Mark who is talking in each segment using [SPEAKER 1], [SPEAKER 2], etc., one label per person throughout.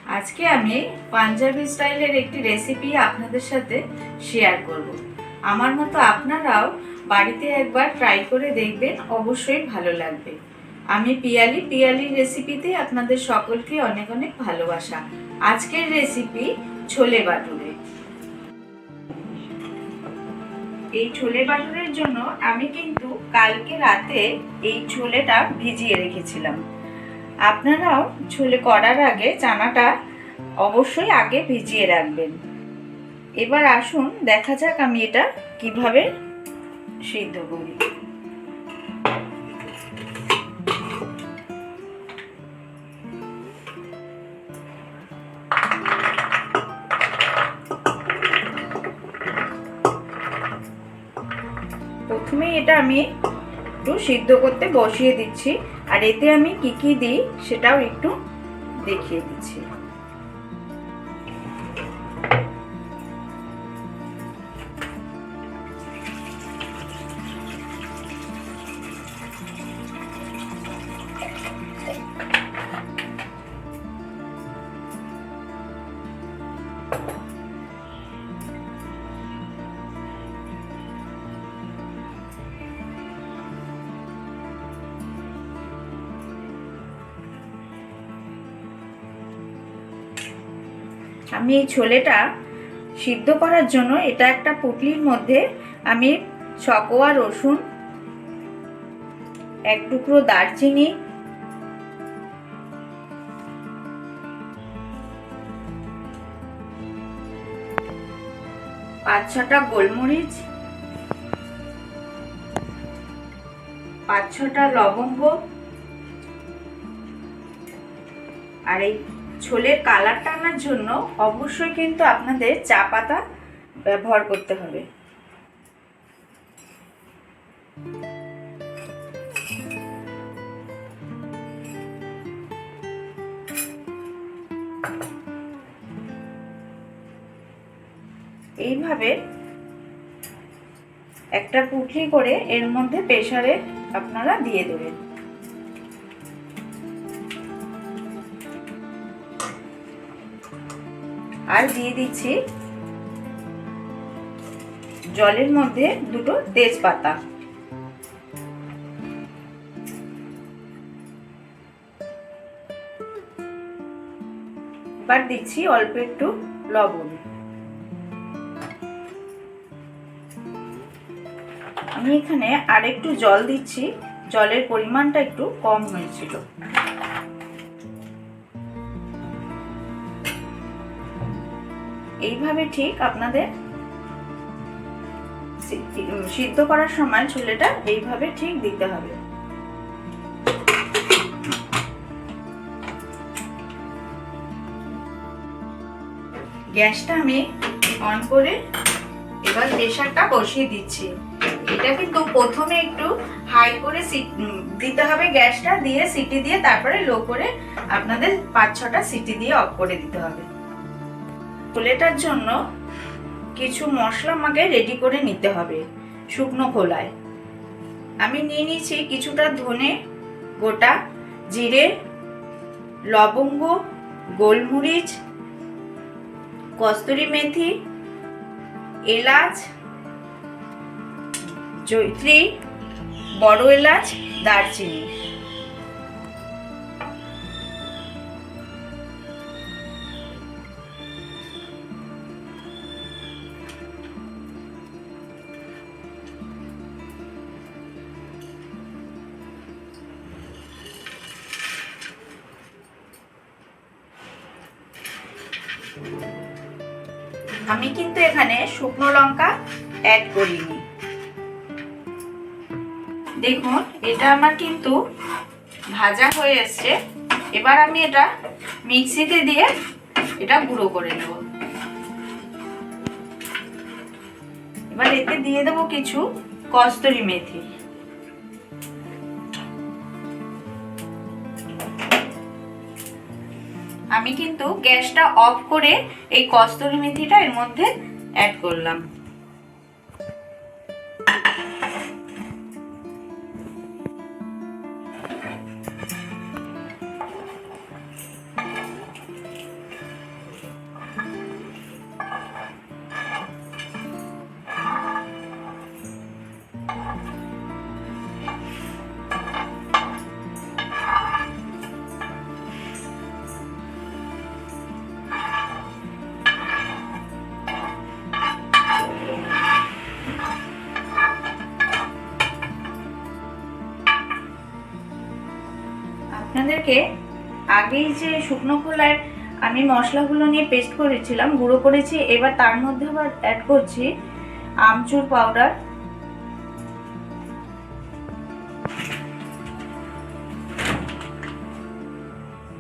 [SPEAKER 1] আজকে আমি পাঞ্জাবি স্টাইলের একটি রেসিপি আপনাদের সাথে শেয়ার করব। আমার মতো আপনারাও বাড়িতে একবার ট্রাই করে দেখবেন, অবশ্যই ভালো লাগবে। আমি পিয়ালি রেসিপিতে আপনাদের সকলকে অনেক অনেক ভালোবাসা। আজকের রেসিপি ছোলে বাটুরে। এই ছোলে বাটুরের জন্য আমি কিন্তু কালকে রাতে এই ছোলেটা ভিজিয়ে রেখেছিলাম। আপনারাও ছোলে করার আগে চানাটা অবশ্যই আগে ভিজিয়ে রাখবেন। এবার আসুন দেখা যাক আমি এটা কিভাবে সিদ্ধ করি। প্রথমে এটা আমি একটু সিদ্ধ করতে বসিয়ে দিচ্ছি, আর এতে আমি কি কি দিই সেটাও একটু দেখিয়ে দিচ্ছি। আমি এই ছোলেটা সিদ্ধ করার জন্য এটা একটা পুটলির মধ্যে আমি ছকোয়া রসুন, এক টুকরো দারচিনি, পাঁচ ছটা গোলমরিচ, পাঁচ ছটা লবঙ্গ, আর এই ছোলের কালারটা আনার জন্য অবশ্যই কিন্তু আপনাদের চা পাতা ব্যবহার করতে হবে। এইভাবে একটা পুটলি করে এর মধ্যে প্রেসারে আপনারা দিয়ে দেবেন। আর দিয়ে দিচ্ছি জলের মধ্যে দুটো তেজপাতা। এবার দিচ্ছি অল্প একটু লবণ। আমি এখানে আরেকটু জল দিচ্ছি, জলের পরিমাণটা একটু কম হয়েছিল। এইভাবে ঠিক আপনাদের সিদ্ধ করার সময় ছোলেটা এইভাবে ঠিক দিতে হবে। গ্যাসটা আমি অন করে এবার প্রেসারটা বসিয়ে দিচ্ছি। এটা কিন্তু প্রথমে একটু হাই করে দিতে হবে, গ্যাসটা দিয়ে সিটি দিয়ে তারপরে লো করে আপনাদের 5-6টা সিটি দিয়ে অফ করে দিতে হবে। ছোলেটার জন্য কিছু মশলা আমাকে রেডি করে নিতে হবে। শুকনো খোলায় আমি নিয়ে নিচ্ছি কিছুটা ধনে গোটা, জিরে, লবঙ্গ, গোলমরিচ, কস্তুরি মেথি, এলাচ, জয়িত্রী, বড় এলাচ, দারচিনি। আমি কিন্তু এখানে শুকনো লঙ্কা অ্যাড করিনি। দেখুন এটা আমার কিন্তু ভাজা হয়ে এসছে। এবার আমি এটা মিক্সিতে দিয়ে এটা গুঁড়ো করে নেব। এবার এতে দিয়ে দেবো কিছু কস্তুরি মেথি। আমি কিন্তু গ্যাসটা অফ করে এই কস্তুরি মেথিটা এর মধ্যে অ্যাড করলাম। আপনাদেরকে আগেই যে শুকনো খোলায় আমি মশলাগুলো নিয়ে পেস্ট করেছিলাম, গুঁড়ো করেছি, এবার তার মধ্যে আবার অ্যাড করছি আমচুর পাউডার,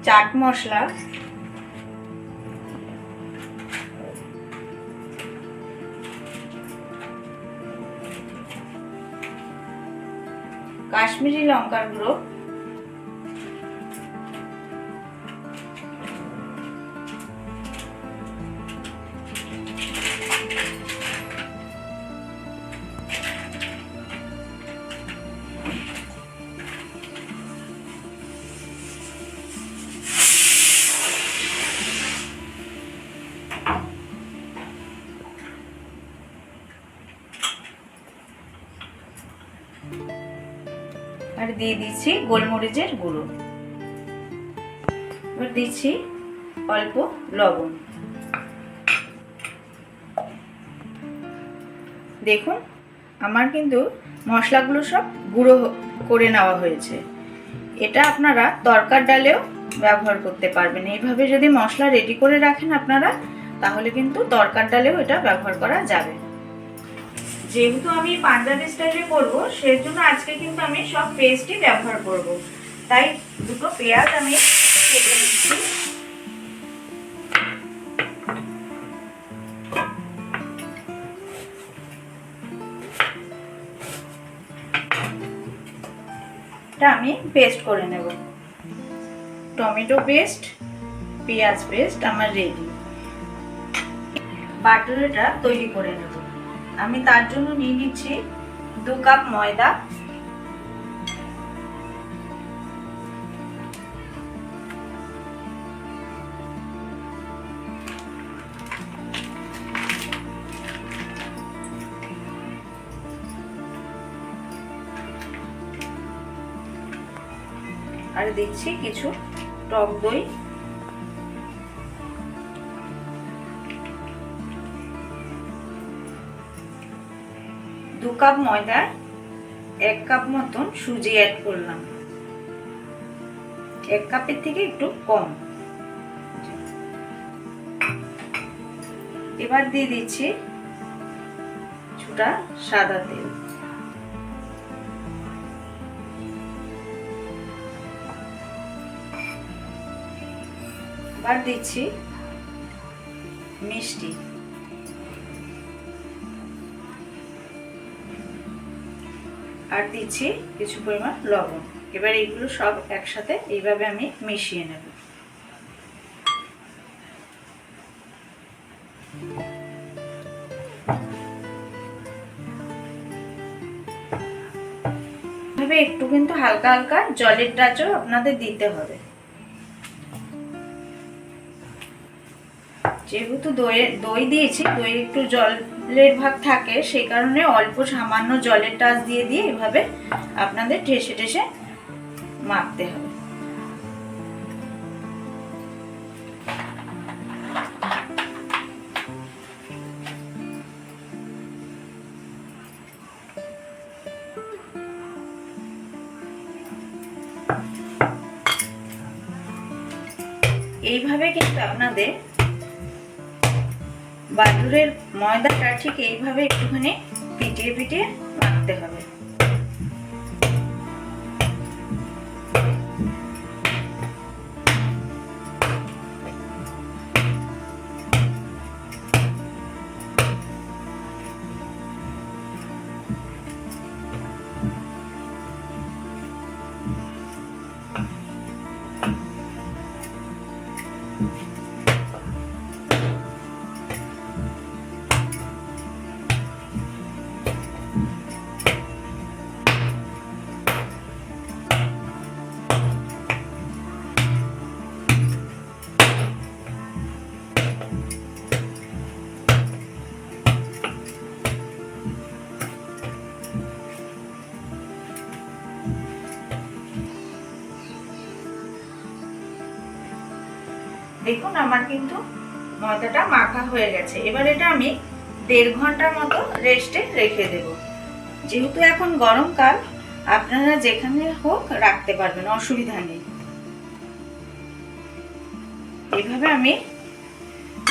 [SPEAKER 1] চাট মশলা, কাশ্মীরি লঙ্কার গুঁড়ো, আর দিয়ে দিচ্ছি গোলমরিচের গুঁড়ো। এবার দিচ্ছি অল্প লবণ। দেখুন আমার কিন্তু মশলাগুলো সব গুঁড়ো করে নেওয়া হয়েছে। এটা আপনারা তরকার ডালেও ব্যবহার করতে পারবেন। এইভাবে যদি মশলা রেডি করে রাখেন আপনারা, তাহলে কিন্তু তরকার ডালেও এটা ব্যবহার করা যাবে। যেহেতু আমি পাঞ্জাবি স্টাইলে করব, সেজন্য আজকে কিন্তু আমি সব পেস্টই ব্যবহার করব। তাই দুটো পেঁয়াজ আমি কেটে নিচ্ছি। এটা আমি পেস্ট করে নেব। টমেটো পেস্ট, পেঁয়াজ পেস্ট আমার রেডি। বাটারটা তৈরি করে নেব। আমি তার জন্য নিয়ে নিচ্ছি 2 কাপ ময়দা, আর দিচ্ছি কিছু টক দই, 2 কাপ ময়দা 1 কাপ মতন সুজি অ্যাড করলাম। 1 কাপের থেকে একটু কম। এবার দিয়ে দিচ্ছি কিছুটা সাদা তেল। এবার দিচ্ছি মিষ্টি, আর দিচ্ছি কিছু পরিমাণ লবণ। এবার এইগুলো সব একসাথে এইভাবে আমি মিশিয়ে নেব। এভাবে একটু কিন্তু হালকা হালকা জলের টাচও আপনাদের দিতে হবে। যেহেতু দই দিয়েছি, দই একটু জলের ভাগ থাকে, সেই কারণে অল্প সামান্য জলের টাচ দিয়ে দিয়ে এভাবে আপনাদের ঠেসে ঠেসে মাখতে হবে। এইভাবে কিন্তু আপনাদের বাদুড়ের ময়দাটা ঠিক এইভাবে একটুখানি পিটিয়ে পিটিয়ে মাখতে হবে। দেখুন আমার কিন্তু ময়দাটা মাখা হয়ে গেছে। এবার এটা আমি 1.5 ঘন্টার মতো রেস্টে রেখে দেব। যেহেতু এখন গরমকাল, আপনারা যেখানে হোক রাখতে পারবেন, অসুবিধা নেই। এইভাবে আমি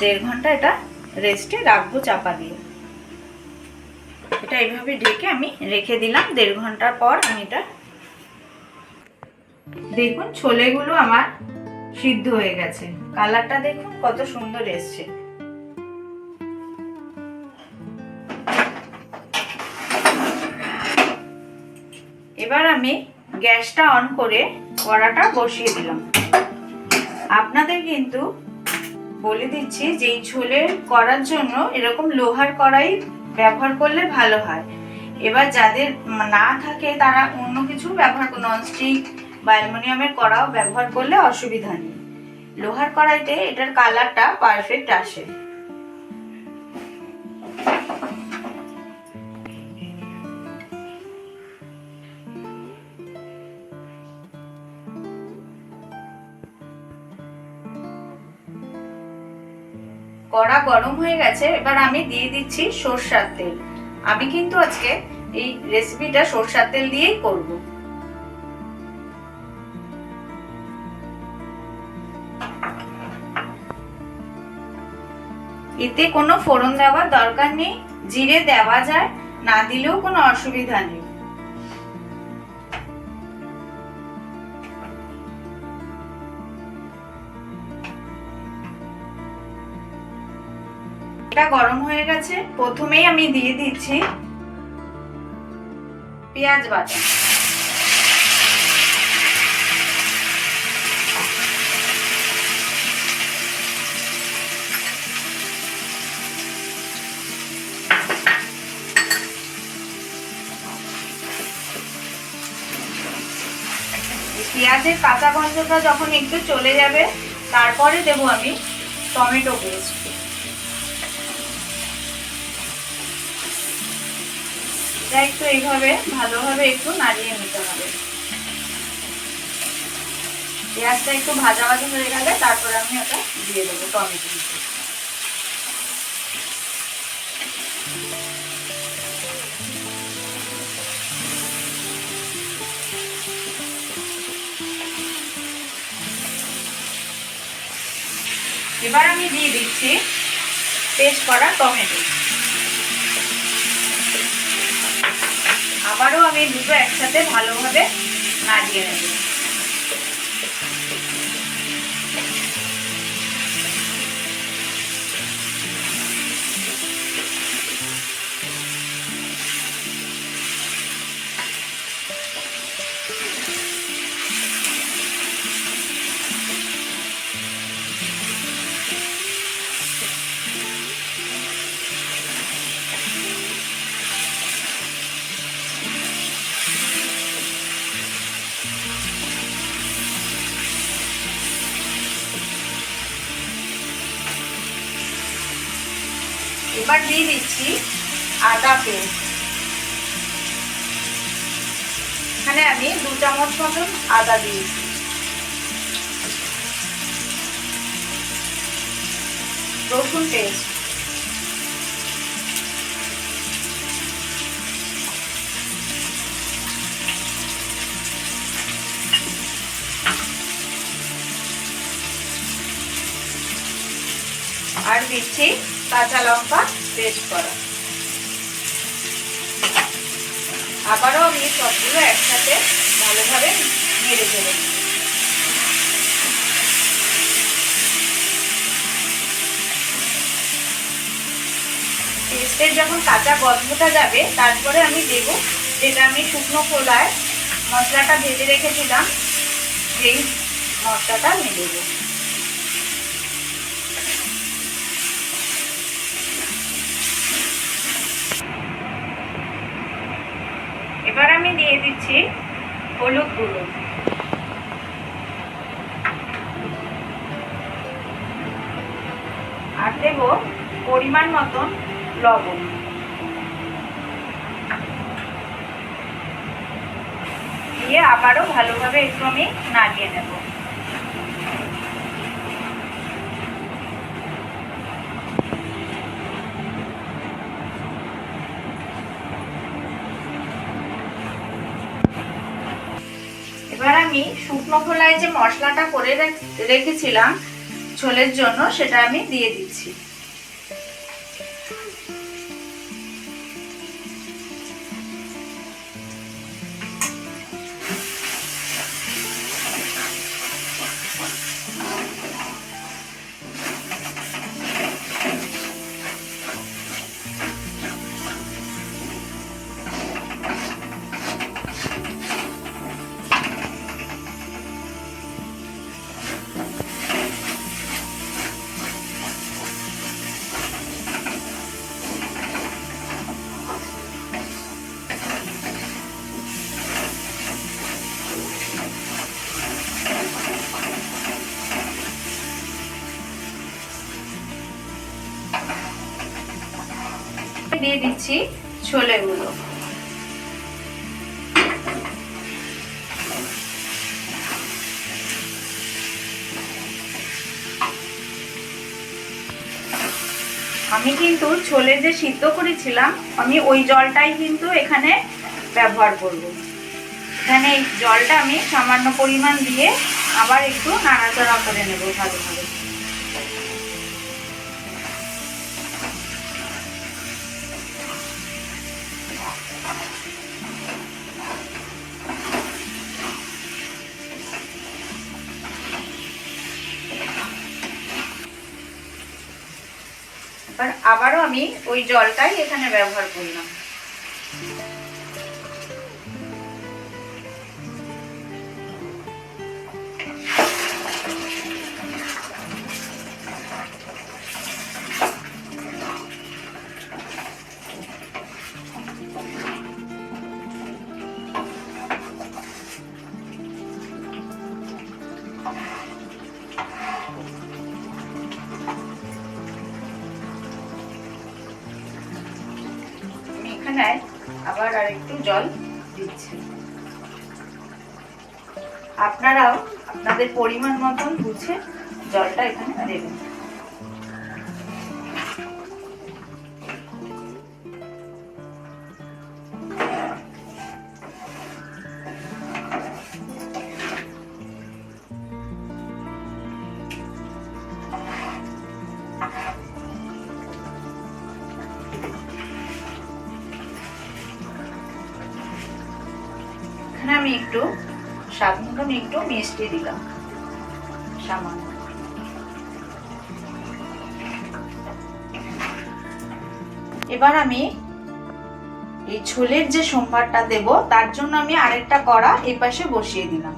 [SPEAKER 1] 1.5 ঘন্টা এটা রেস্টে রাখবো চাপা দিয়ে। এটা এইভাবে ঢেকে আমি রেখে দিলাম। 1.5 ঘন্টার পর আমি এটা দেখুন ছোলেগুলো আমার সিদ্ধ হয়ে গেছে। কালারটা দেখুন কত সুন্দর এসছে। এবার আমি গ্যাসটা অন করে কড়াটা বসিয়ে দিলাম। আপনাদের কিন্তু বলে দিচ্ছি যে এই ছোলে করার জন্য এরকম লোহার কড়াই ব্যবহার করলে ভালো হয়। এবার যাদের না থাকে তারা অন্য কিছু ব্যবহার করে, ননস্টিক বা অ্যালুমিনিয়ামের কড়াও ব্যবহার করলে অসুবিধা নেই। লোহার কড়াইতে এটার কালারটা পারফেক্ট আসে। কড়া গরম হয়ে গেছে। এবার আমি দিয়ে দিচ্ছি সরষের তেল। আমি কিন্তু আজকে এই রেসিপিটা সরষের তেল দিয়েই করব। এতে কোনো ফোড়ন দেওয়ার দরকার নেই, জিরে দেওয়া যায়, না দিলেও কোনো অসুবিধা নেই। এটা গরম হয়ে গেছে। প্রথমেই আমি দিয়ে দিচ্ছি পেঁয়াজ বাটা। পেঁয়াজের কাঁচা গন্ধটা যখন একটু চলে যাবে তারপরে দেবো আমি টমেটো পেস্ট। এটা একটু এইভাবে ভালোভাবে একটু নাড়িয়ে নিতে হবে। পেঁয়াজটা একটু ভাজা ভাজা হয়ে গেলে তারপরে আমি ওটা দিয়ে দেবো টমেটো। এবার আমি দিয়ে দিচ্ছি পেস্ট করা টমেটো। আবারও আমি দুটো একসাথে ভালোভাবে নাড়িয়ে নেব। এবার দিয়ে দিচ্ছি আদা পেস্ট। এখানে আমি 2 চামচ মতন আদা দিয়েছি। রসুন পেস্ট, আর দিচ্ছি কাঁচা লঙ্কা পেস্ট করা। আবারও আমি সবগুলো একসাথে ভালোভাবে নেড়ে চেড়ে নেব। পেস্টের যখন কাঁচা গন্ধটা যাবে তারপরে আমি দেব যেটা আমি শুকনো খোলায় মশলাটা ভেজে রেখেছিলাম, সেই মশলাটা আমি দেবো। এবার আমি দিয়ে দিচ্ছি হলুদ গুঁড়ো, আর দেব পরিমাণ মতন লবণ। দিয়ে আবারও ভালোভাবে একটু আমি নাড়িয়ে নেব। এবার আমি শুকনো খোলায় যে মশলাটা করে রেখেছিলাম ঝোলের জন্য সেটা আমি দিয়ে দিচ্ছি। দিয়ে দিচ্ছি ছোলেগুলো। আমি কিন্তু ছোলে যে সিদ্ধ করেছিলাম আমি ওই জলটাই কিন্তু এখানে ব্যবহার করব। এখানে এই জলটা আমি সামান্য পরিমাণ দিয়ে আবার একটু নাড়াচাড়া করে নেব ভালোভাবে। আবারও আমি ওই জলটাই এখানে ব্যবহার করলাম। আবার আরেকটু জল দিচ্ছি। আপনারাও আপনাদের পরিমাণ মতন বুঝে জলটা এখানে দেবেন। আমি একটু স্বাদ মতন একটু মিষ্টি দিলাম সামান্য। এবার আমি এই ছোলের যে সম্বারটা দেব তার জন্য আমি আরেকটা কড়া এই পাশে বসিয়ে দিলাম।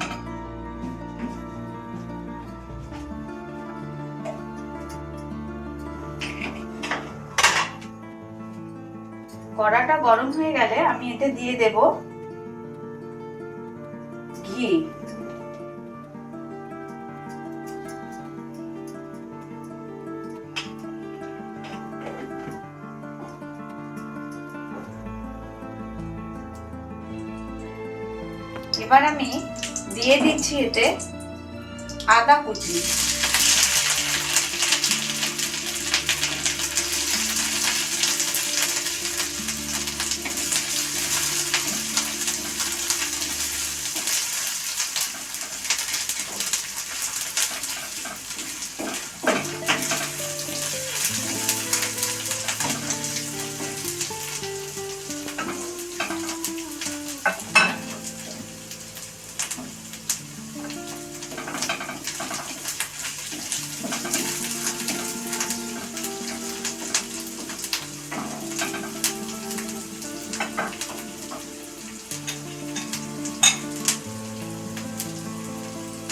[SPEAKER 1] কড়াটা গরম হয়ে গেলে আমি এতে দিয়ে দেব ঘি। এবার আমি দিয়ে দিচ্ছি এতে আদা কুচি।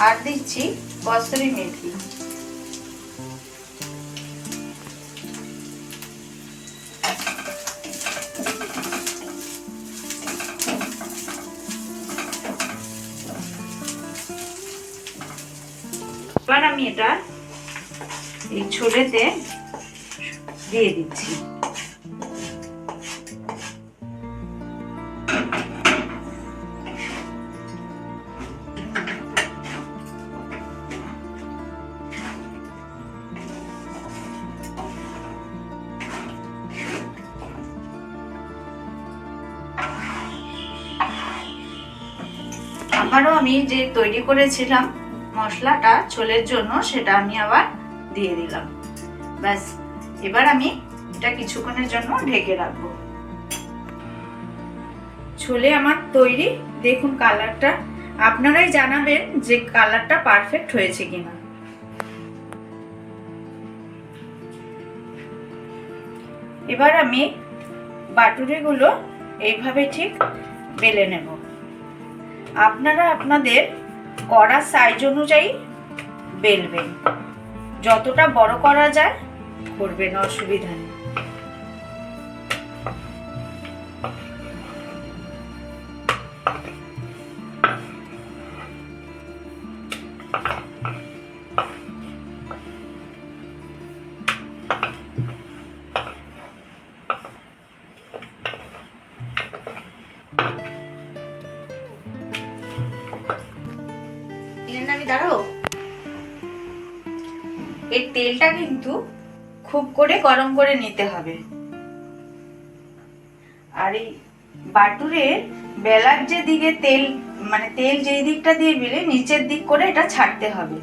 [SPEAKER 1] আর দিচ্ছি কসুরি মেথি। এবার আমি এটা এই ছোলেতে দিয়ে দিচ্ছি। আবারও আমি যে তৈরি করেছিলাম মশলাটা ছোলের জন্য সেটা আমি আবার দিয়ে দিলাম। ব্যাস, এবার আমি এটা কিছুক্ষণের জন্য ঢেকে রাখবো। ছোলে আমার তৈরি। দেখুন কালারটা, আপনারাই জানাবেন যে কালারটা পারফেক্ট হয়েছে কিনা। এবার আমি বাটুরেগুলো এইভাবে ঠিক বেলে নেব। আপনারা আপনাদের কড়ার সাইজ অনুযায়ী বেলবেন, যতটা বড় করা যায় করবেন, অসুবিধা নেই। আমি দাঁড়াও, এই তেলটা কিন্তু খুব করে গরম করে নিতে হবে। আর এই বাটুরের বেলার যে দিকে তেল, মানে তেল যেই দিকটা দিয়ে বেলে নিচের দিক করে এটা ছাড়তে হবে।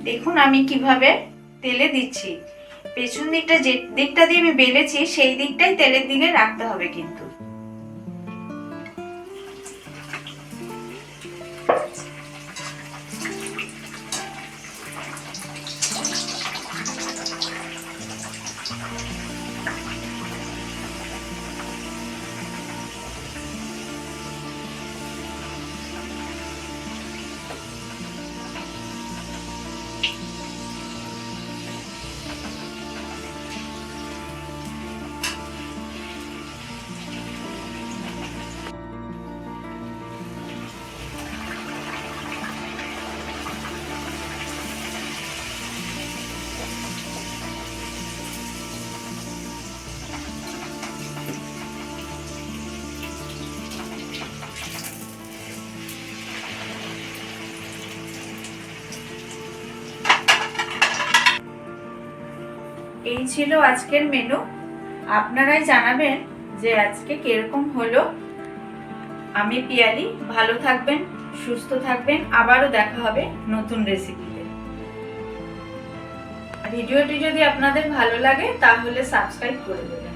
[SPEAKER 1] দেখুন আমি কিভাবে তেলে দিচ্ছি। পেছন দিকটা যে দিকটা দিয়ে আমি বেলেছি সেই দিকটাই তেলের দিকে রাখতে হবে কিন্তু। এই ছিল আজকের মেনু। আপনারাই জানাবেন যে আজকে কিরকম হলো। আমি পিয়ালি, ভালো থাকবেন, সুস্থ থাকবেন। আবারও দেখা হবে নতুন রেসিপিতে। ভিডিওটি যদি আপনাদের ভালো লাগে তাহলে সাবস্ক্রাইব করে দেবেন।